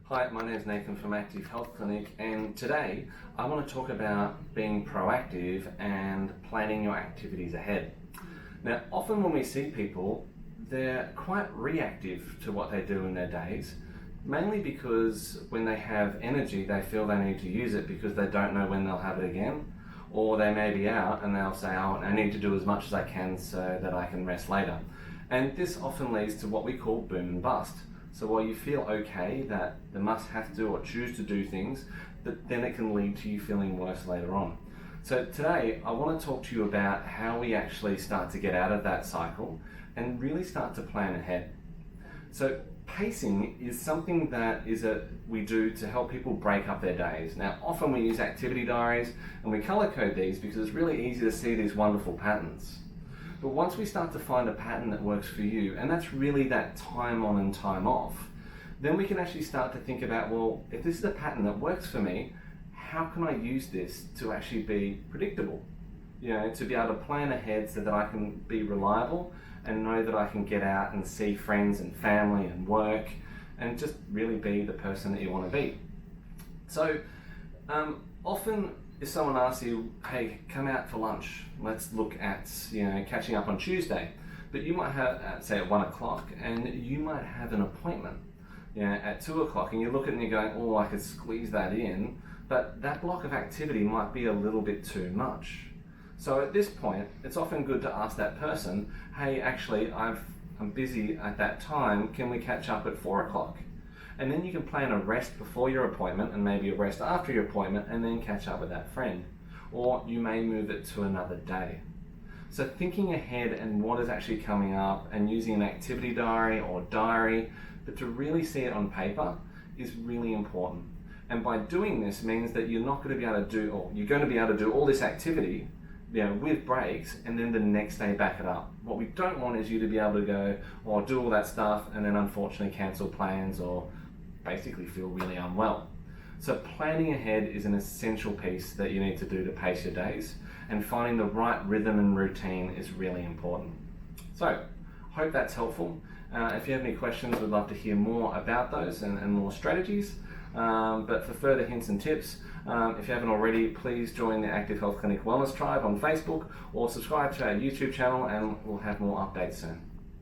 Hi, my name is Nathan from Active Health Clinic, and today I want to talk about being proactive and planning your activities ahead. Now, often when we see people, they're quite reactive to what they do in their days, mainly because when they have energy, they feel they need to use it because they don't know when they'll have it again, or they may be out and they'll say, oh, I need to do as much as I can so that I can rest later. And this often leads to what we call boom and bust. So while you feel okay that the must have to or choose to do things, but then it can lead to you feeling worse later on. So today I want to talk to you about how we actually start to get out of that cycle and really start to plan ahead. So pacing is something that we do to help people break up their days. Now often we use activity diaries and we color code these because it's really easy to see these wonderful patterns. But once we start to find a pattern that works for you, and that's really that time on and time off, then we can actually start to think about, well, if this is a pattern that works for me, how can I use this to actually be predictable? You know, to be able to plan ahead so that I can be reliable and know that I can get out and see friends and family and work and just really be the person that you want to be. So often if someone asks you, hey, come out for lunch, let's look at catching up on Tuesday, but you might have, say at 1 o'clock, and you might have an appointment at 2 o'clock, and you look at it and you're going, oh, I could squeeze that in, but that block of activity might be a little bit too much. So at this point, it's often good to ask that person, hey, actually, I'm busy at that time, can we catch up at 4 o'clock? And then you can plan a rest before your appointment and maybe a rest after your appointment and then catch up with that friend. Or you may move it to another day. So thinking ahead and what is actually coming up and using an activity diary or diary, but to really see it on paper is really important. And by doing this means that you're not going to be able to do, or you're going to be able to do all this activity with breaks and then the next day back it up. What we don't want is you to be able to go or do all that stuff and then unfortunately cancel plans or basically feel really unwell. So planning ahead is an essential piece that you need to do to pace your days, and finding the right rhythm and routine is really important. So hope that's helpful. If you have any questions, we'd love to hear more about those and more strategies. But for further hints and tips, if you haven't already, please join the Active Health Clinic Wellness Tribe on Facebook or subscribe to our YouTube channel and we'll have more updates soon.